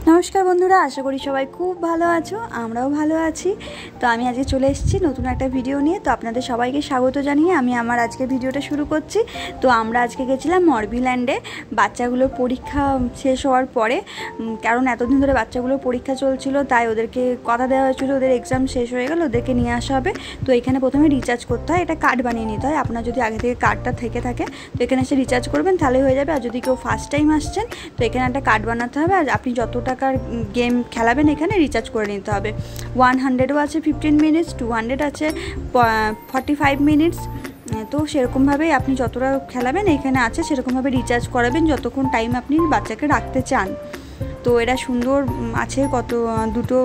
নমস্কার বন্ধুরা, আশা করি সবাই খুব ভালো আছো। আমরাও ভালো আছি। তো আমি আজকে চলে এসেছি নতুন একটা ভিডিও নিয়ে। তো আপনাদের সবাইকে স্বাগত জানিয়ে আমি আমার আজকের ভিডিওটা শুরু করছি। তো আমরা আজকে গেছিলাম মরভিল্যান্ডে বাচ্চাগুলোর পরীক্ষা শেষ হওয়ার পরে, কারণ এতদিন ধরে বাচ্চাগুলোর পরীক্ষা চলছিল, তাই ওদেরকে কথা দেওয়া হয়েছিল ওদের এক্সাম শেষ হয়ে গেল ওদেরকে নিয়ে আসা হবে। তো এখানে প্রথমে রিচার্জ করতে হয়, এটা কার্ড বানিয়ে নিতে হয়। আপনার যদি আগে থেকে কার্ডটা থেকে থাকে তো এখানে এসে রিচার্জ করবেন, তাহলে হয়ে যাবে। আর যদি কেউ ফার্স্ট টাইম আসছেন তো এখানে একটা কার্ড বানাতে হবে, আর আপনি যত টাকার গেম খেলাবেন এখানে রিচার্জ করে নিতে হবে। 100ও আছে 15 মিনিটস, 200 আছে 45 মিনিটস। তো সেরকমভাবেই আপনি যতটা খেলাবেন এখানে আছে, সেরকমভাবে রিচার্জ করাবেন যতক্ষণ টাইম আপনি বাচ্চাকে রাখতে চান। তো এরা সুন্দর আছে, দুটো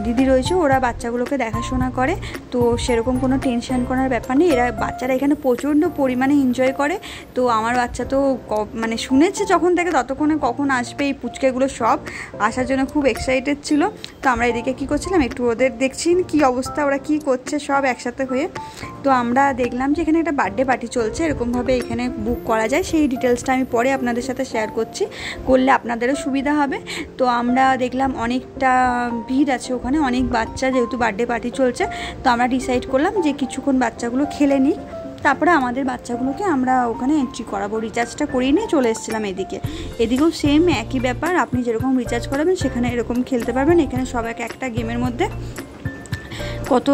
দিদি রয়েছে, ওরা বাচ্চাগুলোকে দেখাশোনা করে। তো সেরকম কোনো টেনশন করার ব্যাপার নেই। বাচ্চারা এখানে প্রচণ্ড পরিমাণে এনজয় করে। তো আমার বাচ্চা তো মানে শুনেছে যখন থেকে ততক্ষণে কখন আসবে এই পুচকেগুলো সব আসার জন্য খুব এক্সাইটেড ছিল। তো আমরা এদিকে কী করছিলাম, একটু ওদের দেখছি কী অবস্থা, ওরা কী করছে সব একসাথে হয়ে। তো আমরা দেখলাম যে এখানে একটা বার্থডে পার্টি চলছে, এরকমভাবে এখানে বুক করা যায়। সেই ডিটেলসটা আমি পরে আপনাদের সাথে শেয়ার করছি, করলে আপনাদেরও সুবিধা হবে। তো আমরা দেখলাম অনেকটা ভিড় আছে ওখানে, অনেক বাচ্চা, যেহেতু বার্থডে পার্টি চলছে। তো আমরা ডিসাইড করলাম যে কিছুক্ষণ বাচ্চাগুলো খেলে নিই, তারপরে আমাদের বাচ্চাগুলোকে আমরা ওখানে এন্ট্রি করাবো। রিচার্জটা করিয়ে নিয়ে চলে এসেছিলাম এদিকেও সেম একই ব্যাপার। আপনি যেরকম রিচার্জ করাবেন সেখানে এরকম খেলতে পারবেন। এখানে সব একটা গেমের মধ্যে কত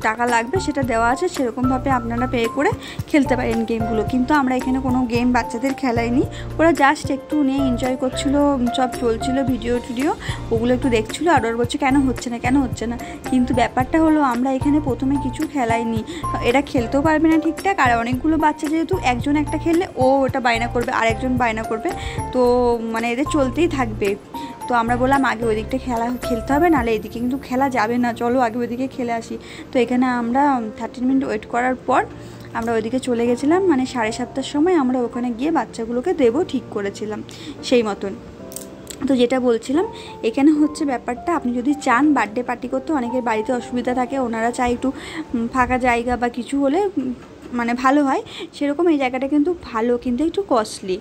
টাকা লাগবে সেটা দেওয়া আছে, সেরকমভাবে আপনারা পে করে খেলতে পারেন গেমগুলো। কিন্তু আমরা এখানে কোনো গেম বাচ্চাদের খেলাইনি, ওরা জাস্ট একটু নিয়ে এনজয় করছিলো, সব চলছিল ভিডিও টিডিও, ওগুলো একটু দেখছিলো। আর ওর বলছে কেন হচ্ছে না। কিন্তু ব্যাপারটা হলো আমরা এখানে প্রথমে কিছু খেলাইনি, এরা খেলতেও পারবে না ঠিকঠাক। আর অনেকগুলো বাচ্চা যেহেতু, একজন একটা খেললে ও ওটা বায়না করবে, আরেকজন বায়না করবে, তো মানে এদের চলতেই থাকবে। তো আমরা বললাম আগে ওই দিকটা খেলতে হবে, নাহলে এদিকে কিন্তু খেলা যাবে না, চলো আগে ওইদিকে খেলে আসি। তো এখানে আমরা 30 মিনিট ওয়েট করার পর আমরা ওইদিকে চলে গেছিলাম, মানে 7:30টার সময় আমরা ওখানে গিয়ে বাচ্চাগুলোকে দেবো ঠিক করেছিলাম সেই মতন। তো যেটা বলছিলাম, এখানে হচ্ছে ব্যাপারটা, আপনি যদি চান বার্থডে পার্টি করতে, অনেকের বাড়িতে অসুবিধা থাকে, ওনারা চায় একটু ফাঁকা জায়গা বা কিছু হলে মানে ভালো হয়, সেরকম এই জায়গাটা কিন্তু ভালো, কিন্তু একটু কস্টলি।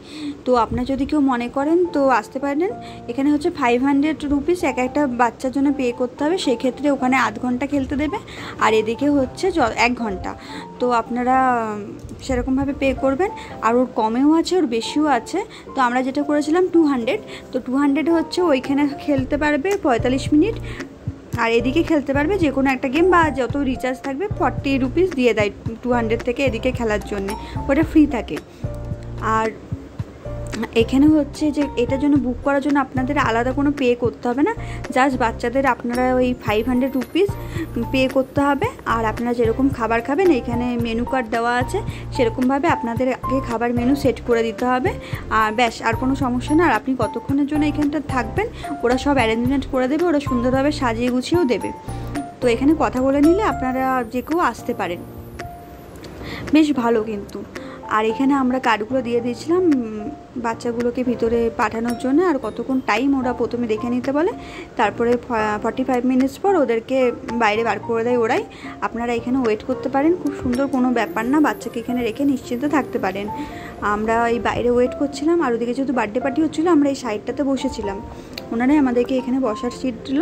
তো আপনার যদি কেউ মনে করেন তো আসতে পারেন। এখানে হচ্ছে 500 রুপিস একটা বাচ্চার জন্য পে করতে হবে, সেক্ষেত্রে ওখানে আধ ঘন্টা খেলতে দেবে, আর এদিকে হচ্ছে 1 ঘন্টা। তো আপনারা সেরকমভাবে পে করবেন। আর ওর কমেও আছে, ওর বেশিও আছে। তো আমরা যেটা করেছিলাম 200, তো 200 হচ্ছে ওইখানে খেলতে পারবে 45 মিনিট, আর এদিকে খেলতে পারবে যে কোনো একটা গেম, বা যত রিচার্জ থাকবে 40 রুপিস দিয়ে দেয় 200 থেকে এদিকে খেলার জন্যে, ওটা ফ্রি থাকে। আর এখানে হচ্ছে যে এটার জন্য বুক করার জন্য আপনাদের আলাদা কোনো পে করতে হবে না, জাস্ট বাচ্চাদের আপনারা ওই 500 রুপিস পে করতে হবে। আর আপনারা যেরকম খাবার খাবেন এখানে মেনু কার্ড দেওয়া আছে, সেরকমভাবে আপনাদের আগে খাবার মেনু সেট করে দিতে হবে। আর ব্যাস, আর কোনো সমস্যা না। আর আপনি কতক্ষণের জন্য এখানটা থাকবেন ওরা সব অ্যারেঞ্জমেন্ট করে দেবে, ওরা সুন্দরভাবে সাজিয়ে গুছিয়েও দেবে। তো এখানে কথা বলে নিলে আপনারা যে কেউ আসতে পারেন, বেশ ভালো কিন্তু। আর এখানে আমরা কার্ডগুলো দিয়ে দিয়েছিলাম বাচ্চাগুলোকে ভিতরে পাঠানোর জন্য, আর কতক্ষণ টাইম ওরা প্রথমে দেখে নিতে বলে, তারপরে 45 মিনিটস পর ওদেরকে বাইরে বার করে দেয় ওরাই। আপনারা এখানে ওয়েট করতে পারেন, খুব সুন্দর, কোনো ব্যাপার না, বাচ্চাকে এখানে রেখে নিশ্চিন্ত থাকতে পারেন। আমরা এই বাইরে ওয়েট করছিলাম, আর ওদিকে যেহেতু বার্থডে পার্টি হচ্ছিলো আমরা এই সাইডটাতে বসেছিলাম, ওনারাই আমাদেরকে এখানে বসার সিট দিল।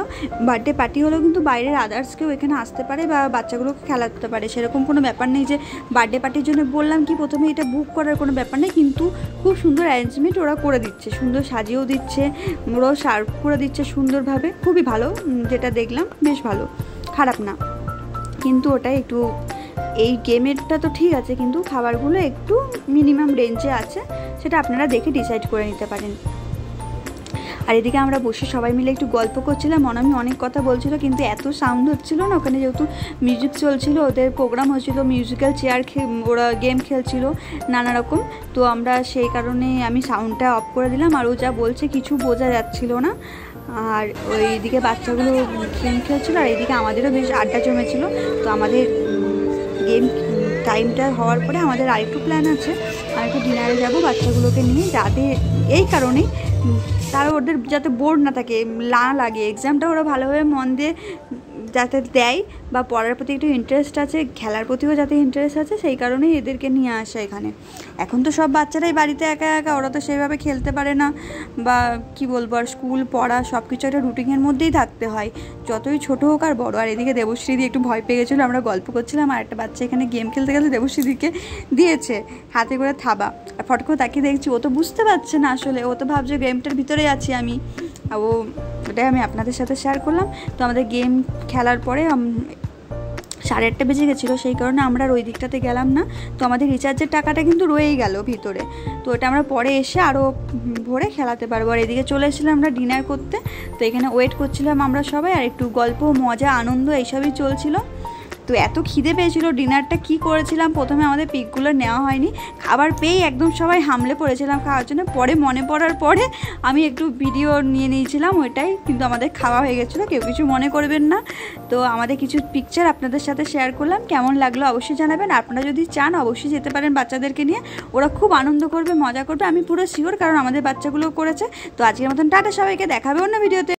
বার্থডে পার্টি হলেও কিন্তু বাইরের আদার্স কেউ এখানে আসতে পারে বা বাচ্চাগুলোকে খেলাতে পারে, সেরকম কোনো ব্যাপার নেই যে বার্থডে পার্টির জন্য বললাম কি প্রথমে এটা বুক করার কোনো ব্যাপার নেই। কিন্তু খুব সুন্দর অ্যারেঞ্জমেন্ট ওরা করে দিচ্ছে, সুন্দর সাজিয়েও দিচ্ছে, ওরাও সার্ভ করে দিচ্ছে সুন্দরভাবে, খুবই ভালো। যেটা দেখলাম বেশ ভালো, খারাপ না। কিন্তু ওটা একটু, এই গেমেরটা তো ঠিক আছে, কিন্তু খাবারগুলো একটু মিনিমাম রেঞ্জে আছে, সেটা আপনারা দেখে ডিসাইড করে নিতে পারেন। আর এদিকে আমরা বসে সবাই মিলে একটু গল্প করছিলাম, অনামি অনেক কথা বলছিল, কিন্তু এত সাউন্ড হচ্ছিল না ওখানে, যেহেতু মিউজিক চলছিল, ওদের প্রোগ্রাম হচ্ছিল, মিউজিক্যাল চেয়ার ওরা গেম খেলছিল নানা রকম। তো আমরা সেই কারণে আমি সাউন্ডটা অফ করে দিলাম, আর ও যা বলছে কিছু বোঝা যাচ্ছিল না। আর ওইদিকে বাচ্চাগুলো গেম খেলছিল, আর এইদিকে আমাদেরও বেশ আড্ডা জমেছিল। তো আমাদের গেম টাইমটা হওয়ার পরে আমাদের আরেকটু প্ল্যান আছে, আরেকটু ডিনারে যাব বাচ্চাগুলোকে নিয়ে, যাতে এই কারণেই তারা ওদের যাতে বোর না থাকে, লাগে, এক্সামটা ওরা ভালোভাবে মন দিয়ে যাতে দেয় বা পড়ার প্রতি একটু ইন্টারেস্ট আছে, খেলার প্রতিও যাতে ইন্টারেস্ট আছে, সেই কারণেই এদেরকে নিয়ে আসা এখানে। এখন তো সব বাচ্চারাই বাড়িতে একা একা, ওরা তো সেভাবে খেলতে পারে না বা কি বলবো, আর স্কুল পড়া সব কিছু একটা রুটিনের মধ্যেই থাকতে হয়, যতই ছোট হোক আর বড়। আর এদিকে দেবশ্রীদি একটু ভয় পেয়ে গেছিলো, আমরা গল্প করছিলাম আর একটা বাচ্চা এখানে গেম খেলতে গেলে দেবশ্রীদিকে দিয়েছে হাতে করে থাবা, আর ফট করে তাকিয়ে দেখছি ও তো বুঝতে পারছে না আসলে, ও তো ভাবছে গেমটার ভিতরেই আছি আমি। ও ওটাই আমি আপনাদের সাথে শেয়ার করলাম। তো আমাদের গেম খেলার পরে 8:30 বেজে গেছিলো, সেই কারণে আমরা আর ওই দিকটাতে গেলাম না। তো আমাদের রিচার্জের টাকাটা কিন্তু রয়েই গেল ভিতরে, তো ওটা আমরা পরে এসে আরও ভরে খেলাতে পারবো। আর এদিকে চলে এসেছিলাম আমরা ডিনার করতে, তো এখানে ওয়েট করছিলাম আমরা সবাই, আর একটু গল্প মজা আনন্দ এইসবই চলছিল। তো এত খিদে পেয়েছিল, ডিনারটা কি করেছিলাম প্রথমে আমাদের পিকগুলো নেওয়া হয়নি, খাবার পেয়েই একদম সবাই হামলে পড়েছিলাম খাওয়ার জন্য। পরে মনে পড়ার পরে আমি একটু ভিডিও নিয়ে নিয়েছিলাম ওইটাই, কিন্তু আমাদের খাওয়া হয়ে গেছিলো, কেউ কিছু মনে করবেন না। তো আমাদের কিছু পিকচার আপনাদের সাথে শেয়ার করলাম, কেমন লাগলো অবশ্যই জানাবেন। আপনারা যদি চান অবশ্যই যেতে পারেন বাচ্চাদেরকে নিয়ে, ওরা খুব আনন্দ করবে, মজা করবে, আমি পুরো শিওর, কারণ আমাদের বাচ্চাগুলো করেছে। তো আজকের মতন টাটা সবাইকে, দেখাবে অন্য ভিডিওতে।